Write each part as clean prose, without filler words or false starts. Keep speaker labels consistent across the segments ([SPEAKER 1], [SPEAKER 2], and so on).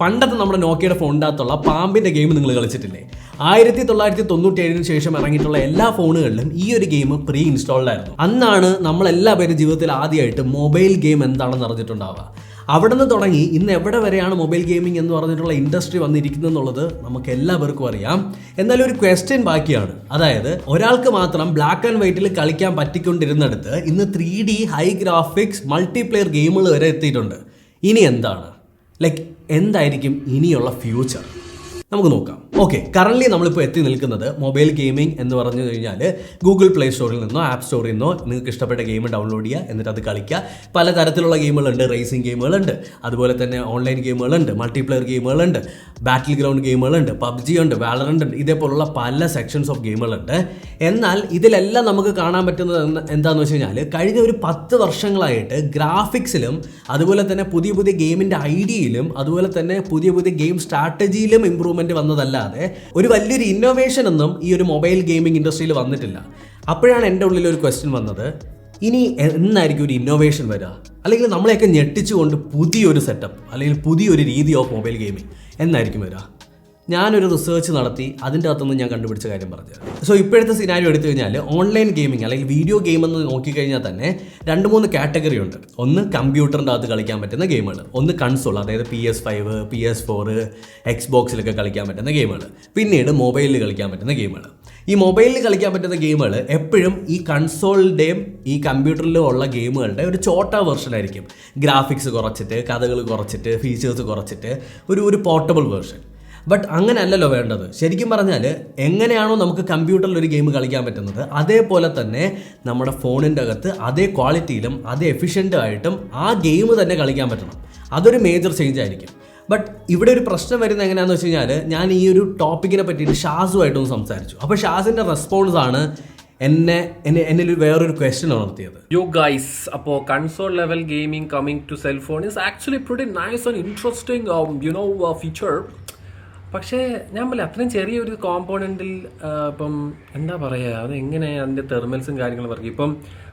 [SPEAKER 1] പണ്ടത്തെ നമ്മുടെ നോക്കിയുടെ ഫോണിൻ്റെ അകത്തുള്ള പാമ്പിൻ്റെ ഗെയിം നിങ്ങൾ കളിച്ചിട്ടില്ലേ? 1997 ശേഷം ഇറങ്ങിയിട്ടുള്ള എല്ലാ ഫോണുകളിലും ഈ ഒരു ഗെയിം പ്രീ ഇൻസ്റ്റാൾഡ് ആയിരുന്നു. അന്നാണ് നമ്മളെല്ലാ പേരും ജീവിതത്തിൽ ആദ്യമായിട്ട് മൊബൈൽ ഗെയിം എന്താണെന്ന് അറിഞ്ഞിട്ടുണ്ടാവുക. അവിടെ നിന്ന് തുടങ്ങി ഇന്ന് എവിടെ വരെയാണ് മൊബൈൽ ഗെയിമിംഗ് എന്ന് പറഞ്ഞിട്ടുള്ള ഇൻഡസ്ട്രി വന്നിരിക്കുന്നത് എന്നുള്ളത് നമുക്ക് എല്ലാവർക്കും അറിയാം. എന്നാലും ഒരു ക്വസ്റ്റ്യൻ ബാക്കിയാണ്. അതായത് ഒരാൾക്ക് മാത്രം ബ്ലാക്ക് ആൻഡ് വൈറ്റിൽ കളിക്കാൻ പറ്റിക്കൊണ്ടിരുന്നിടത്ത് ഇന്ന് 3D ഹൈ ഗ്രാഫിക്സ് മൾട്ടിപ്ലെയർ ഗെയിമുകൾ വരെ എത്തിയിട്ടുണ്ട്. ഇനി എന്താണ് എന്തായിരിക്കും ഇനിയുള്ള ഫ്യൂച്ചർ? നമുക്ക് നോക്കാം. ഓക്കെ, കറൻറ്റ്ലി നമ്മളിപ്പോൾ എത്തി നിൽക്കുന്നത് മൊബൈൽ ഗെയിമിംഗ് എന്ന് പറഞ്ഞു കഴിഞ്ഞാൽ ഗൂഗിൾ പ്ലേ സ്റ്റോറിൽ നിന്നോ ആപ്പ് സ്റ്റോറിൽ നിന്നോ നിങ്ങൾക്ക് ഇഷ്ടപ്പെട്ട ഗെയിം ഡൗൺലോഡ് ചെയ്യുക, എന്നിട്ട് അത് കളിക്കുക. പലതരത്തിലുള്ള ഗെയിമുകളുണ്ട്. റേസിംഗ് ഗെയിമുകളുണ്ട്, അതുപോലെ തന്നെ ഓൺലൈൻ ഗെയിമുകളുണ്ട്, മൾട്ടിപ്ലെയർ ഗെയിമുകളുണ്ട്, ബാറ്റിൽ ഗ്രൗണ്ട് ഗെയിമുകളുണ്ട്, പബ്ജി ഉണ്ട്, വാലറന്റ് ഉണ്ട്, ഇതേപോലുള്ള പല സെക്ഷൻസ് ഓഫ് ഗെയിമുകളുണ്ട്. എന്നാൽ ഇതിലെല്ലാം നമുക്ക് കാണാൻ പറ്റുന്നത് എന്താണെന്ന് വെച്ച് കഴിഞ്ഞാൽ കഴിഞ്ഞ ഒരു 10 വർഷങ്ങളായിട്ട് ഗ്രാഫിക്സിലും അതുപോലെ തന്നെ പുതിയ പുതിയ ഗെയിമിൻ്റെ ഐഡിയയിലും അതുപോലെ തന്നെ പുതിയ പുതിയ ഗെയിം സ്ട്രാറ്റജിയിലും ഇമ്പ്രൂവ്മെൻറ്റ് വന്നതല്ലാതെ ഒരു വലിയൊരു ഇന്നോവേഷൻ ഒന്നും ഈ ഒരു മൊബൈൽ ഗെയിമിംഗ് ഇൻഡസ്ട്രിയിൽ വന്നിട്ടില്ല. അപ്പോഴാണ് എൻ്റെ ഉള്ളിൽ ഒരു ക്വസ്റ്റ്യൻ വന്നത്, ഇനി എന്നായിരിക്കും ഒരു ഇന്നോവേഷൻ വരിക? അല്ലെങ്കിൽ നമ്മളെയൊക്കെ ഞെട്ടിച്ചുകൊണ്ട് പുതിയൊരു സെറ്റപ്പ് അല്ലെങ്കിൽ പുതിയൊരു രീതി ഓഫ് മൊബൈൽ ഗെയിമിംഗ് എന്നായിരിക്കും വരിക? ഞാനൊരു റിസർച്ച് നടത്തി അതിൻ്റെ അകത്തുനിന്ന് ഞാൻ കണ്ടുപിടിച്ച കാര്യം പറഞ്ഞുതരാം. സോ ഇപ്പോഴത്തെ സിനാരിയോ എടുത്തു കഴിഞ്ഞാൽ ഓൺലൈൻ ഗെയിമിംഗ് അല്ലെങ്കിൽ വീഡിയോ ഗെയിം എന്ന് നോക്കിക്കഴിഞ്ഞാൽ തന്നെ 2-3 കാറ്റഗറി ഉണ്ട്. ഒന്ന് കമ്പ്യൂട്ടറിൻ്റെ അകത്ത് കളിക്കാൻ പറ്റുന്ന ഗെയിമുകൾ, ഒന്ന് കൺസോൾ അതായത് PS5, PS4, എക്സ്ബോക്സിലൊക്കെ കളിക്കാൻ പറ്റുന്ന ഗെയിമുകൾ, പിന്നീട് മൊബൈലിൽ കളിക്കാൻ പറ്റുന്ന ഗെയിമുകൾ. ഈ മൊബൈലിൽ കളിക്കാൻ പറ്റുന്ന ഗെയിമുകൾ എപ്പോഴും ഈ കൺസോളിൻ്റെയും ഈ കമ്പ്യൂട്ടറിലും ഉള്ള ഗെയിമുകളുടെ ഒരു ചോട്ടാ വെർഷൻ ആയിരിക്കും. ഗ്രാഫിക്സ് കുറച്ചിട്ട്, കഥകൾ കുറച്ചിട്ട്, ഫീച്ചേഴ്സ് കുറച്ചിട്ട് ഒരു പോർട്ടബിൾ വെർഷൻ. ബട്ട് അങ്ങനെ അല്ലല്ലോ വേണ്ടത്. ശരിക്കും പറഞ്ഞാൽ എങ്ങനെയാണോ നമുക്ക് കമ്പ്യൂട്ടറിൽ ഒരു ഗെയിം കളിക്കാൻ പറ്റുന്നത് അതേപോലെ തന്നെ നമ്മുടെ ഫോണിൻ്റെ അകത്ത് അതേ ക്വാളിറ്റിയിലും അതേ എഫിഷ്യൻ്റായിട്ടും ആ ഗെയിം തന്നെ കളിക്കാൻ പറ്റണം. അതൊരു മേജർ ചേഞ്ച് ആയിരിക്കും. ബട്ട് ഇവിടെ ഒരു പ്രശ്നം വരുന്നത് എങ്ങനെയാണെന്ന് വെച്ച് കഴിഞ്ഞാൽ ഞാൻ ഈ ഒരു ടോപ്പിക്കിനെ പറ്റിയിട്ട് ഷാസുമായിട്ടൊന്ന് സംസാരിച്ചു. അപ്പോൾ ഷാസിൻ്റെ റെസ്പോൺസ് ആണ് എന്നിൽ വേറൊരു ക്വസ്റ്റ്യൻ ഉണർത്തിയത്.
[SPEAKER 2] യോ ഗൈസ്, അപ്പോൾ console level gaming coming to cell phone is actually pretty nice and interesting feature. പക്ഷേ ഞാൻ പറയില്ല, അത്രയും ചെറിയൊരു കോമ്പോണൻറ്റിൽ ഇപ്പം എന്താ പറയുക, അത് എങ്ങനെ അതിൻ്റെ തെർമൽസും കാര്യങ്ങളും പറയും. ഇപ്പം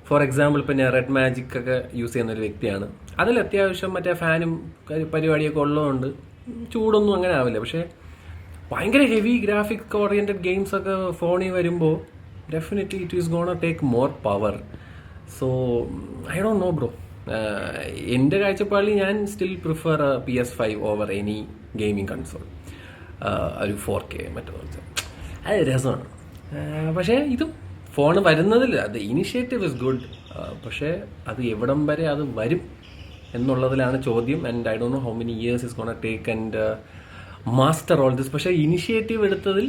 [SPEAKER 2] ഫോർ എക്സാമ്പിൾ ഇപ്പം ഞാൻ റെഡ് മാജിക് ഒക്കെ യൂസ് ചെയ്യുന്ന ഒരു വ്യക്തിയാണ്. അതിൽ അത്യാവശ്യം മറ്റേ ഫാനും പരിപാടിയൊക്കെ ഉള്ളതുകൊണ്ട് ചൂടൊന്നും അങ്ങനെ ആവില്ല. പക്ഷേ ഭയങ്കര ഹെവി ഗ്രാഫിക് ഓറിയൻറ്റഡ് ഗെയിംസ് ഒക്കെ ഫോണിൽ വരുമ്പോൾ definitely it is gonna take more power. So I don't know bro. എൻ്റെ കാഴ്ചപ്പാടിൽ ഞാൻ still prefer PS5 over any gaming console. ഒരു 4K മറ്റോ അത് രസമാണ്. പക്ഷേ ഇതും ഫോൺ വരുന്നതിൽ അത് ഇനിഷ്യേറ്റീവ് ഇസ് ഗുഡ്. പക്ഷേ അത് എവിടം വരെ അത് വരും എന്നുള്ളതിലാണ് ചോദ്യം. And I don't know how many years is gonna take and master all this. പക്ഷേ ഇനിഷ്യേറ്റീവ് എടുത്തതിൽ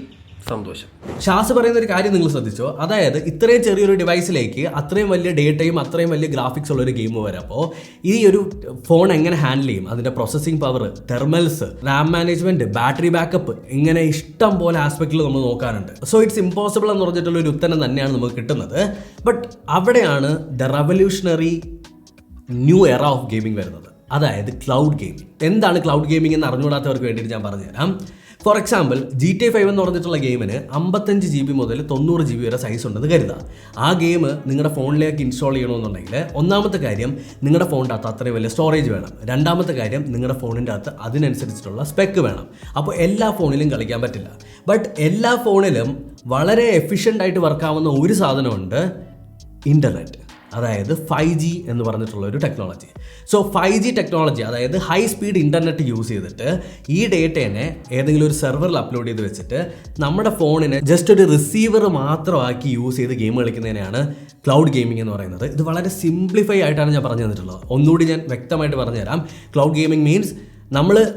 [SPEAKER 2] സന്തോഷം.
[SPEAKER 1] ഷാസ് പറയുന്ന ഒരു കാര്യം നിങ്ങൾ ശ്രദ്ധിച്ചോ? അതായത് ഇത്രയും ചെറിയൊരു ഡിവൈസിലേക്ക് അത്രയും വലിയ ഡേറ്റയും അത്രയും വലിയ ഗ്രാഫിക്സ് ഉള്ള ഒരു ഗെയിം വരുമ്പോൾ ഈ ഒരു ഫോൺ എങ്ങനെ ഹാൻഡിൽ ചെയ്യും? അതിൻ്റെ processing power, thermals, Ram management, battery backup, ഇങ്ങനെ ഇഷ്ടം പോലെ ആസ്പെക്റ്റിൽ നമ്മൾ നോക്കാനുണ്ട്. സോ ഇറ്റ്സ് ഇമ്പോസിബിൾ എന്ന് പറഞ്ഞിട്ടുള്ള ഒരു ഉത്തരം തന്നെയാണ് നമുക്ക് കിട്ടുന്നത്. ബട്ട് അവിടെയാണ് ദ റെവല്യൂഷണറി ന്യൂ എറ ഓഫ് ഗെയിമിംഗ് വരുന്നത്. അതായത് ക്ലൗഡ് ഗെയിമിംഗ്. എന്താണ് ക്ലൗഡ് ഗെയിമിംഗ് എന്ന് അറിഞ്ഞുകൂടാത്തവർക്ക് വേണ്ടിയിട്ട് ഞാൻ പറഞ്ഞുതരാം. ഫോർ എക്സാമ്പിൾ GTA 5 എന്ന് പറഞ്ഞിട്ടുള്ള ഗെയിമിന് 55 GB മുതൽ 90 GB വരെ സൈസ് ഉണ്ടെന്ന് കരുതാം. ആ ഗെയിം നിങ്ങളുടെ ഫോണിലേക്ക് ഇൻസ്റ്റാൾ ചെയ്യണമെന്നുണ്ടെങ്കിൽ ഒന്നാമത്തെ കാര്യം നിങ്ങളുടെ ഫോണിൻ്റെ അകത്ത് അത്രയും വലിയ സ്റ്റോറേജ് വേണം. രണ്ടാമത്തെ കാര്യം നിങ്ങളുടെ ഫോണിൻ്റെ അകത്ത് അതിനനുസരിച്ചിട്ടുള്ള സ്പെക്ക് വേണം. അപ്പോൾ എല്ലാ ഫോണിലും കളിക്കാൻ പറ്റില്ല. ബട്ട് എല്ലാ ഫോണിലും വളരെ എഫിഷ്യൻ്റ് ആയിട്ട് വർക്കാവുന്ന ഒരു സാധനമുണ്ട്, ഇൻ്റർനെറ്റ്. അതായത് 5G എന്ന് പറഞ്ഞിട്ടുള്ള ഒരു ടെക്നോളജി. സോ 5G ടെക്നോളജി, അതായത് ഹൈ സ്പീഡ് ഇൻ്റർനെറ്റ് യൂസ് ചെയ്തിട്ട് ഈ ഡേറ്റേനെ ഏതെങ്കിലും ഒരു സെർവറിൽ അപ്ലോഡ് ചെയ്ത് വെച്ചിട്ട് നമ്മുടെ ഫോണിനെ ജസ്റ്റ് ഒരു റിസീവർ മാത്രമാക്കി യൂസ് ചെയ്ത് ഗെയിം കളിക്കുന്നതിനെയാണ് ക്ലൗഡ് ഗെയിമിംഗ് എന്ന് പറയുന്നത്. ഇത് വളരെ സിംപ്ലിഫൈ ആയിട്ടാണ് ഞാൻ പറഞ്ഞു തന്നിട്ടുള്ളത്. ഒന്നുകൂടി ഞാൻ വ്യക്തമായിട്ട് പറഞ്ഞുതരാം. ക്ലൗഡ് ഗെയിമിംഗ് മീൻസ്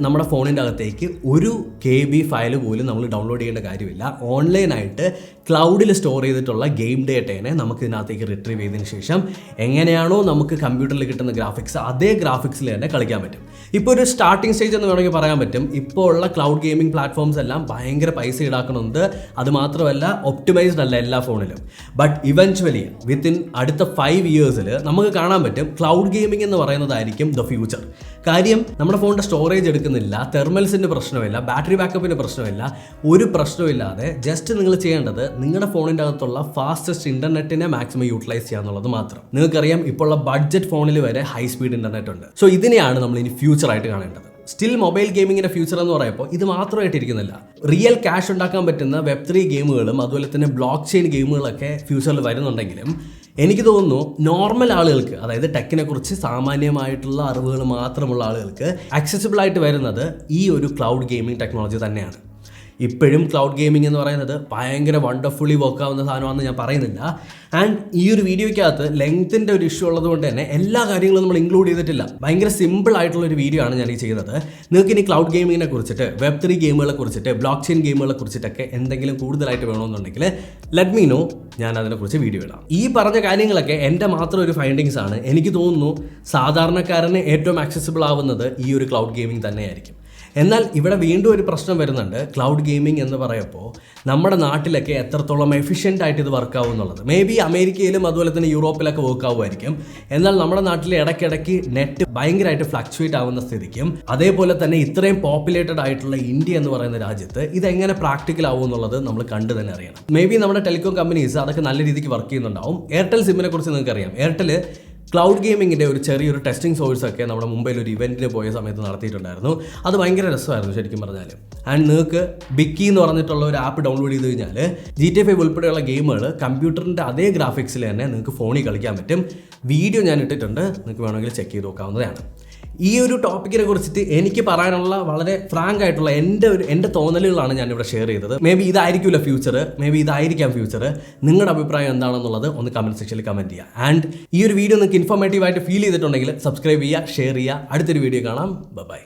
[SPEAKER 1] നമ്മുടെ ഫോണിൻ്റെ അകത്തേക്ക് 1 KB ഫയൽ പോലും നമ്മൾ ഡൗൺലോഡ് ചെയ്യേണ്ട കാര്യമില്ല. ഓൺലൈനായിട്ട് ക്ലൗഡിൽ സ്റ്റോർ ചെയ്തിട്ടുള്ള ഗെയിം ഡേറ്റേനെ നമുക്ക് ഇതിനകത്തേക്ക് റിട്രീവ് ചെയ്തതിന് ശേഷം എങ്ങനെയാണോ നമുക്ക് കമ്പ്യൂട്ടറിൽ കിട്ടുന്ന ഗ്രാഫിക്സ് അതേ ഗ്രാഫിക്സിൽ തന്നെ കളിക്കാൻ പറ്റും. ഇപ്പോൾ ഒരു സ്റ്റാർട്ടിംഗ് സ്റ്റേജ് എന്ന് വേണമെങ്കിൽ പറയാൻ പറ്റും. ഇപ്പോൾ ഉള്ള ക്ലൗഡ് ഗെയിമിംഗ് പ്ലാറ്റ്ഫോംസ് എല്ലാം ഭയങ്കര പൈസ ഈടാക്കുന്നുണ്ട്. അതുമാത്രമല്ല ഒപ്റ്റിമൈസ്ഡ് അല്ല എല്ലാ ഫോണിലും. ബട്ട് ഇവൻച്വലി വിത്തിൻ അടുത്ത 5 ഇയേഴ്സിൽ നമുക്ക് കാണാൻ പറ്റും ക്ലൗഡ് ഗെയിമിംഗ് എന്ന് പറയുന്നതായിരിക്കും ദ ഫ്യൂച്ചർ. കാര്യം നമ്മുടെ ഫോണിൻ്റെ സ്റ്റോറേജ് എടുക്കുന്നില്ല, തെർമൽസിൻ്റെ പ്രശ്നമില്ല, ബാറ്ററി ബാക്കപ്പിൻ്റെ പ്രശ്നമില്ല, ഒരു പ്രശ്നമില്ലാതെ ജസ്റ്റ് നിങ്ങൾ ചെയ്യേണ്ടത് നിങ്ങളുടെ ഫോണിൻ്റെ അകത്തുള്ള ഫാസ്റ്റസ്റ്റ് ഇൻ്റർനെറ്റിനെ മാക്സിമം യൂട്ടിലൈസ് ചെയ്യുക എന്നുള്ളത് മാത്രം. നിങ്ങൾക്കറിയാം ഇപ്പോൾ ഉള്ള ബഡ്ജറ്റ് ഫോണിൽ വരെ ഹൈ സ്പീഡ് ഇൻ്റർനെറ്റ് ഉണ്ട്. സോ ഇതിനെയാണ് നമ്മൾ ഇനി ഫ്യൂച്ചറായിട്ട് കാണേണ്ടത്. സ്റ്റിൽ മൊബൈൽ ഗെയിമിങ്ങിൻ്റെ ഫ്യൂച്ചർ എന്ന് പറയുമ്പോൾ ഇത് മാത്രമായിട്ടിരിക്കുന്നില്ല. റിയൽ ക്യാഷ് ഉണ്ടാക്കാൻ പറ്റുന്ന Web3 ഗെയിമുകളും അതുപോലെ തന്നെ ബ്ലോക്ക് ചെയിൻ ഗെയിമുകളൊക്കെ ഫ്യൂച്ചറിൽ വരുന്നുണ്ടെങ്കിലും എനിക്ക് തോന്നുന്നു നോർമൽ ആളുകൾക്ക്, അതായത് ടെക്കിനെ കുറിച്ച് സാമാന്യമായിട്ടുള്ള അറിവുകൾ മാത്രമുള്ള ആളുകൾക്ക് ആക്സസിബിൾ ആയിട്ട് വരുന്നത് ഈ ഒരു ക്ലൗഡ് ഗെയിമിംഗ് ടെക്നോളജി തന്നെയാണ്. ഇപ്പോഴും ക്ലൗഡ് ഗെയിമിംഗ് എന്ന് പറയുന്നത് ഭയങ്കര വണ്ടർഫുള്ളി വർക്ക് ആവുന്ന സാധനമാണെന്ന് ഞാൻ പറയുന്നില്ല. ആൻഡ് ഈ ഒരു വീഡിയോയ്ക്കകത്ത് ലെങ്ത്തിൻ്റെ ഒരു ഇഷ്യൂ ഉള്ളത് കൊണ്ട് തന്നെ എല്ലാ കാര്യങ്ങളും നമ്മൾ ഇൻക്ലൂഡ് ചെയ്തിട്ടില്ല. ഭയങ്കര സിമ്പിൾ ആയിട്ടുള്ള ഒരു വീഡിയോ ആണ് ഞാൻ ഈ ചെയ്യുന്നത്. നിങ്ങൾക്ക് ഇനി ക്ലൗഡ് ഗെയിമിങ്ങിനെ കുറിച്ചിട്ട്, Web3 ഗെയിമുകളെ കുറിച്ചിട്ട്, ബ്ലോക്ക് ചെയിൻ ഗെയിമുകളെ കുറിച്ചിട്ടൊക്കെ എന്തെങ്കിലും കൂടുതലായിട്ട് വേണമെന്നുണ്ടെങ്കിൽ ലെറ്റ് മീ നോ, ഞാൻ അതിനെക്കുറിച്ച് വീഡിയോ ഇടാം. ഈ പറഞ്ഞ കാര്യങ്ങളൊക്കെ എൻ്റെ മാത്രം ഒരു ഫൈൻഡിങ്സ് ആണ്. എനിക്ക് തോന്നുന്നു സാധാരണക്കാരന് ഏറ്റവും ആക്സസിബിൾ ആവുന്നത് ഈ ഒരു ക്ലൗഡ് ഗെയിമിംഗ് തന്നെയായിരിക്കും. എന്നാൽ ഇവിടെ വീണ്ടും ഒരു പ്രശ്നം വരുന്നുണ്ട്. ക്ലൗഡ് ഗെയിമിംഗ് എന്ന് പറയുമ്പോൾ നമ്മുടെ നാട്ടിലൊക്കെ എത്രത്തോളം എഫിഷ്യൻ്റ് ആയിട്ട് ഇത് വർക്ക് ആവും എന്നുള്ളത്. മേ ബി അമേരിക്കയിലും അതുപോലെ തന്നെ യൂറോപ്പിലൊക്കെ വർക്ക് ആവുമായിരിക്കും. എന്നാൽ നമ്മുടെ നാട്ടിൽ ഇടയ്ക്കിടയ്ക്ക് നെറ്റ് ഭയങ്കരമായിട്ട് ഫ്ലക്ച്വേറ്റ് ആവുന്ന സ്ഥിതിക്കും, അതേപോലെ തന്നെ ഇത്രയും പോപ്പുലേറ്റഡ് ആയിട്ടുള്ള ഇന്ത്യ എന്ന് പറയുന്ന രാജ്യത്ത് ഇതെങ്ങനെ പ്രാക്ടിക്കൽ ആവും എന്നുള്ളത് നമ്മൾ കണ്ടു തന്നെ അറിയണം. മേ ബി നമ്മുടെ ടെലികോം കമ്പനീസ് അതൊക്കെ നല്ല രീതിക്ക് വർക്ക് ചെയ്യുന്നുണ്ടാവും. എയർടെൽ സിമ്മിനെ കുറിച്ച് നിങ്ങൾക്ക് അറിയാം. എയർടെൽ ക്ലൗഡ് ഗെയിമിങ്ങിൻ്റെ ഒരു ചെറിയൊരു ടെസ്റ്റിംഗ് സോഴ്സൊക്കെ നമ്മുടെ മുംബൈയിൽ ഒരു ഇവൻറ്റിന് പോയ സമയത്ത് നടത്തിയിട്ടുണ്ടായിരുന്നു. അത് ഭയങ്കര രസമായിരുന്നു ശരിക്കും പറഞ്ഞാൽ. ആൻഡ് നിങ്ങൾക്ക് ബിക്കി എന്ന് പറഞ്ഞിട്ടുള്ള ഒരു ആപ്പ് ഡൗൺലോഡ് ചെയ്ത് കഴിഞ്ഞാൽ GTA 5 ഉൾപ്പെടെയുള്ള ഗെയിമുകൾ കമ്പ്യൂട്ടറിൻ്റെ അതേ ഗ്രാഫിക്സിൽ തന്നെ നിങ്ങൾക്ക് ഫോണിൽ കളിക്കാൻ പറ്റും. വീഡിയോ ഞാൻ ഇട്ടിട്ടുണ്ട്, നിങ്ങൾക്ക് വേണമെങ്കിൽ ചെക്ക് ചെയ്ത് നോക്കാവുന്നതാണ്. ഈ ഒരു ടോപ്പിക്കിനെ കുറിച്ചിട്ട് എനിക്ക് പറയാനുള്ള വളരെ ഫ്രാങ്ക് ആയിട്ടുള്ള എൻ്റെ തോന്നലുകളാണ് ഞാനിവിടെ ഷെയർ ചെയ്തത്. മേ ബി ഇതായിരിക്കില്ല ഫ്യൂച്ചർ, മേ ബി ഇതായിരിക്കാം ഫ്യൂച്ചർ. നിങ്ങളുടെ അഭിപ്രായം എന്താണെന്നുള്ളത് ഒന്ന് കമൻറ്റ് സെക്ഷനിൽ കമൻറ്റ് ചെയ്യുക. ആൻഡ് ഈ ഒരു വീഡിയോ നിങ്ങൾക്ക് ഇൻഫോർമേറ്റീവ് ആയിട്ട് ഫീൽ ചെയ്തിട്ടുണ്ടെങ്കിൽ സബ്സ്ക്രൈബ് ചെയ്യുക, ഷെയർ ചെയ്യുക. അടുത്തൊരു വീഡിയോ കാണാം. ബൈ.